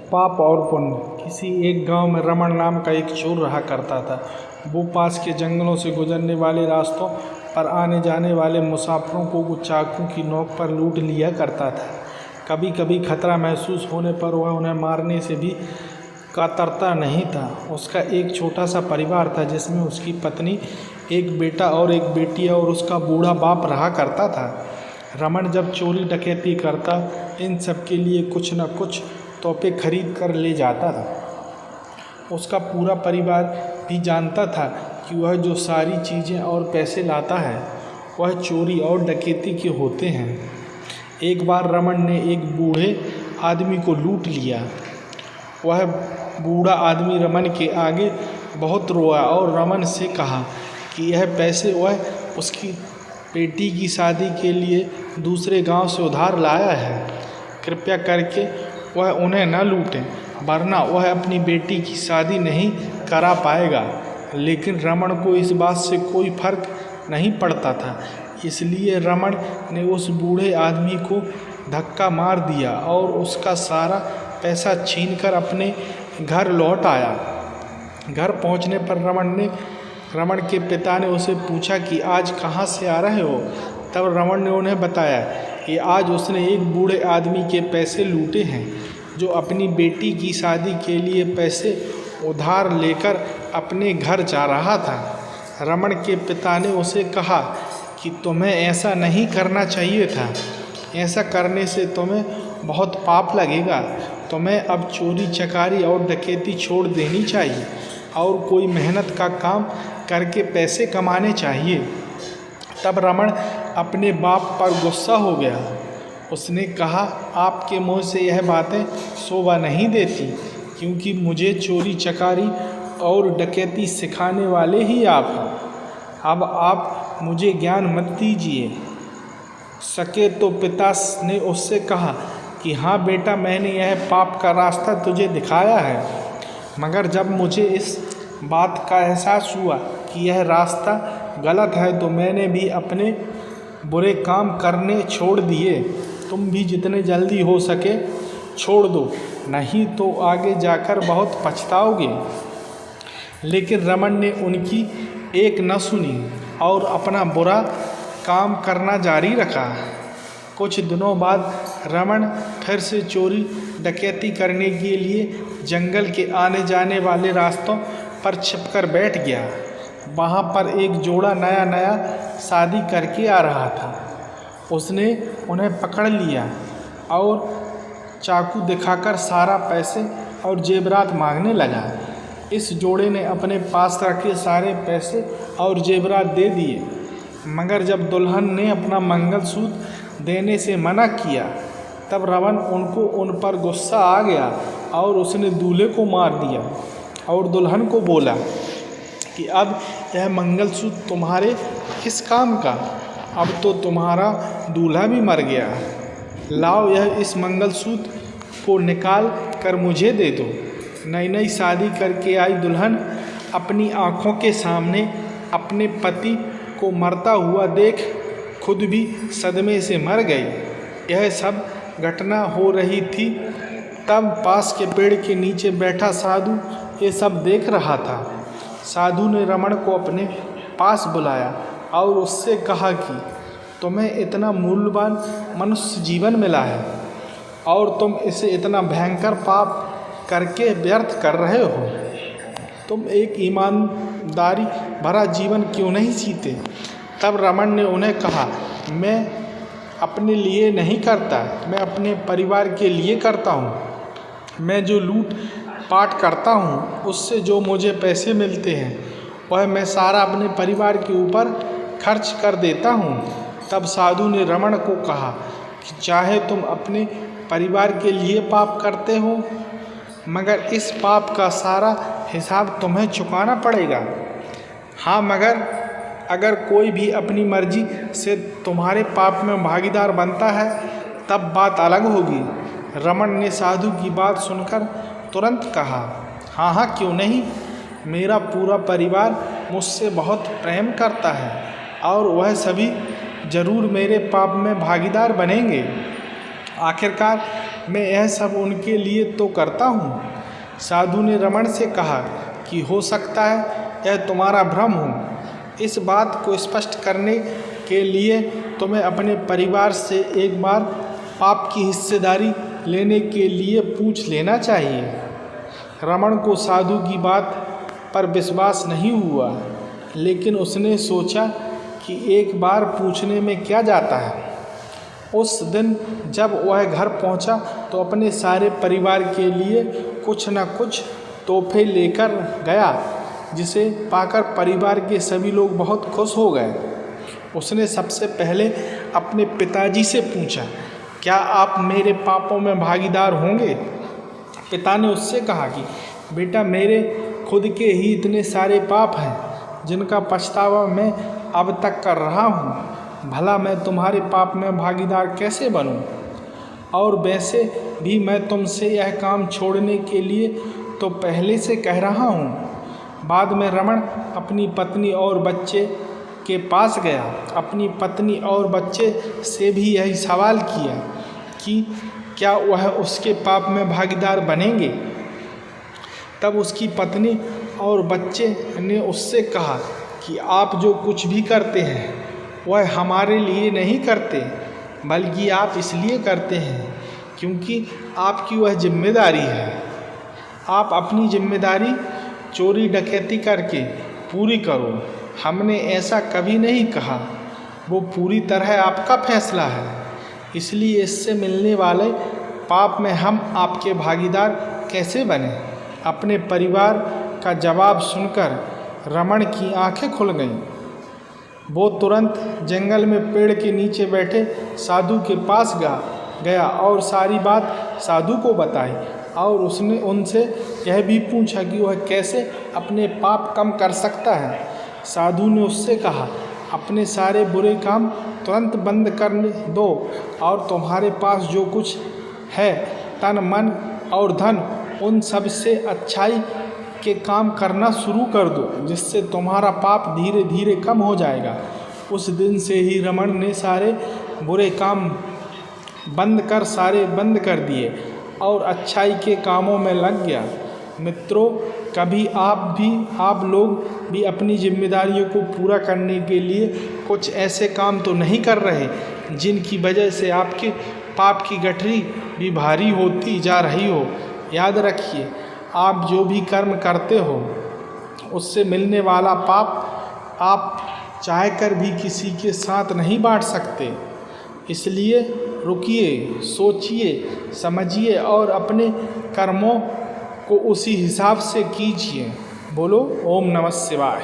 पाप और पुण्य। किसी एक गांव में रमन नाम का एक चोर रहा करता था। वो पास के जंगलों से गुजरने वाले रास्तों पर आने जाने वाले मुसाफिरों को वो चाकू की नोक पर लूट लिया करता था। कभी कभी खतरा महसूस होने पर वह उन्हें मारने से भी कातरता नहीं था। उसका एक छोटा सा परिवार था जिसमें उसकी पत्नी, एक बेटा और एक बेटी और उसका बूढ़ा बाप रहा करता था। रमन जब चोरी डकैती करता, इन सब के लिए कुछ न कुछ तोहफे खरीद कर ले जाता था। उसका पूरा परिवार भी जानता था कि वह जो सारी चीज़ें और पैसे लाता है वह चोरी और डकैती के होते हैं। एक बार रमन ने एक बूढ़े आदमी को लूट लिया। वह बूढ़ा आदमी रमन के आगे बहुत रोया और रमन से कहा कि यह पैसे वह उसकी बेटी की शादी के लिए दूसरे गांव से उधार लाया है। कृपया करके वह उन्हें न लूटें, वरना वह अपनी बेटी की शादी नहीं करा पाएगा। लेकिन रमन को इस बात से कोई फर्क नहीं पड़ता था, इसलिए रमन ने उस बूढ़े आदमी को धक्का मार दिया और उसका सारा पैसा छीनकर अपने घर लौट आया। घर पहुंचने पर रमन के पिता ने उसे पूछा कि आज कहाँ से आ रहे हो। तब रमन ने उन्हें बताया कि आज उसने एक बूढ़े आदमी के पैसे लूटे हैं जो अपनी बेटी की शादी के लिए पैसे उधार लेकर अपने घर जा रहा था। रमन के पिता ने उसे कहा कि तुम्हें ऐसा नहीं करना चाहिए था। ऐसा करने से तुम्हें बहुत पाप लगेगा। तुम्हें अब चोरी चकारी और डकैती छोड़ देनी चाहिए और कोई मेहनत का काम करके पैसे कमाने चाहिए। तब रमन अपने बाप पर गुस्सा हो गया। उसने कहा, आपके मुंह से यह बातें शोभा नहीं देती, क्योंकि मुझे चोरी चकारी और डकैती सिखाने वाले ही आप हैं। अब आप मुझे ज्ञान मत दीजिए। सके तो पिता ने उससे कहा कि हाँ बेटा, मैंने यह पाप का रास्ता तुझे दिखाया है, मगर जब मुझे इस बात का एहसास हुआ कि यह रास्ता गलत है तो मैंने भी अपने बुरे काम करने छोड़ दिए। तुम भी जितने जल्दी हो सके छोड़ दो, नहीं तो आगे जाकर बहुत पछताओगे। लेकिन रमन ने उनकी एक न सुनी और अपना बुरा काम करना जारी रखा। कुछ दिनों बाद रमन फिर से चोरी डकैती करने के लिए जंगल के आने जाने वाले रास्तों पर छिपकर बैठ गया। वहाँ पर एक जोड़ा नया शादी करके आ रहा था। उसने उन्हें पकड़ लिया और चाकू दिखाकर सारा पैसे और जेवरात मांगने लगा। इस जोड़े ने अपने पास रखे सारे पैसे और जेवरात दे दिए, मगर जब दुल्हन ने अपना मंगलसूत्र देने से मना किया तब रमन उन पर गुस्सा आ गया और उसने दूल्हे को मार दिया और दुल्हन को बोला कि अब यह मंगलसूत्र तुम्हारे किस काम का, अब तो तुम्हारा दूल्हा भी मर गया। लाओ इस मंगलसूत्र को निकाल कर मुझे दे दो। नई शादी करके आई दुल्हन अपनी आँखों के सामने अपने पति को मरता हुआ देख खुद भी सदमे से मर गई। यह सब घटना हो रही थी, तब पास के पेड़ के नीचे बैठा साधु ये सब देख रहा था। साधु ने रमन को अपने पास बुलाया और उससे कहा कि तुम्हें इतना मूल्यवान मनुष्य जीवन मिला है और तुम इसे इतना भयंकर पाप करके व्यर्थ कर रहे हो। तुम एक ईमानदारी भरा जीवन क्यों नहीं जीते। तब रमन ने उन्हें कहा, मैं अपने लिए नहीं करता, मैं अपने परिवार के लिए करता हूँ। मैं जो लूट पाट करता हूँ उससे जो मुझे पैसे मिलते हैं वह मैं सारा अपने परिवार के ऊपर खर्च कर देता हूँ। तब साधु ने रमन को कहा कि चाहे तुम अपने परिवार के लिए पाप करते हो, मगर इस पाप का सारा हिसाब तुम्हें चुकाना पड़ेगा। हाँ, मगर अगर कोई भी अपनी मर्जी से तुम्हारे पाप में भागीदार बनता है तब बात अलग होगी। रमन ने साधु की बात सुनकर तुरंत कहा, हाँ क्यों नहीं, मेरा पूरा परिवार मुझसे बहुत प्रेम करता है और वह सभी जरूर मेरे पाप में भागीदार बनेंगे। आखिरकार मैं यह सब उनके लिए तो करता हूँ। साधु ने रमण से कहा कि हो सकता है यह तुम्हारा भ्रम हो। इस बात को स्पष्ट करने के लिए तुम्हें अपने परिवार से एक बार पाप की हिस्सेदारी लेने के लिए पूछ लेना चाहिए। रमण को साधु की बात पर विश्वास नहीं हुआ, लेकिन उसने सोचा कि एक बार पूछने में क्या जाता है। उस दिन जब वह घर पहुंचा तो अपने सारे परिवार के लिए कुछ न कुछ तोहफे लेकर गया, जिसे पाकर परिवार के सभी लोग बहुत खुश हो गए। उसने सबसे पहले अपने पिताजी से पूछा, क्या आप मेरे पापों में भागीदार होंगे? पिता ने उससे कहा कि बेटा, मेरे खुद के ही इतने सारे पाप हैं जिनका पछतावा मैं अब तक कर रहा हूँ। भला मैं तुम्हारे पाप में भागीदार कैसे बनूँ? और वैसे भी मैं तुमसे यह काम छोड़ने के लिए तो पहले से कह रहा हूँ। बाद में रमण अपनी पत्नी और बच्चे के पास गया। अपनी पत्नी और बच्चे से भी यही सवाल किया कि क्या वह उसके पाप में भागीदार बनेंगे। तब उसकी पत्नी और बच्चे ने उससे कहा कि आप जो कुछ भी करते हैं वह हमारे लिए नहीं करते, बल्कि आप इसलिए करते हैं क्योंकि आपकी वह जिम्मेदारी है। आप अपनी जिम्मेदारी चोरी डकैती करके पूरी करो। हमने ऐसा कभी नहीं कहा। वो पूरी तरह आपका फैसला है। इसलिए इससे मिलने वाले पाप में हम आपके भागीदार कैसे बने? अपने परिवार का जवाब सुनकर रमण की आंखें खुल गईं। वो तुरंत जंगल में पेड़ के नीचे बैठे साधु के पास गया और सारी बात साधु को बताई, और उसने उनसे यह भी पूछा कि वह कैसे अपने पाप कम कर सकता है। साधु ने उससे कहा, अपने सारे बुरे काम तुरंत बंद कर दो और तुम्हारे पास जो कुछ है, तन मन और धन, उन सब से अच्छाई के काम करना शुरू कर दो, जिससे तुम्हारा पाप धीरे धीरे कम हो जाएगा। उस दिन से ही रमण ने सारे बुरे काम बंद कर दिए और अच्छाई के कामों में लग गया। मित्रों, कभी आप लोग भी अपनी जिम्मेदारियों को पूरा करने के लिए कुछ ऐसे काम तो नहीं कर रहे जिनकी वजह से आपके पाप की गठरी भी भारी होती जा रही हो। याद रखिए, आप जो भी कर्म करते हो उससे मिलने वाला पाप आप चाहकर भी किसी के साथ नहीं बांट सकते। इसलिए रुकिए, सोचिए, समझिए और अपने कर्मों को उसी हिसाब से कीजिए। बोलो ओम नमः शिवाय।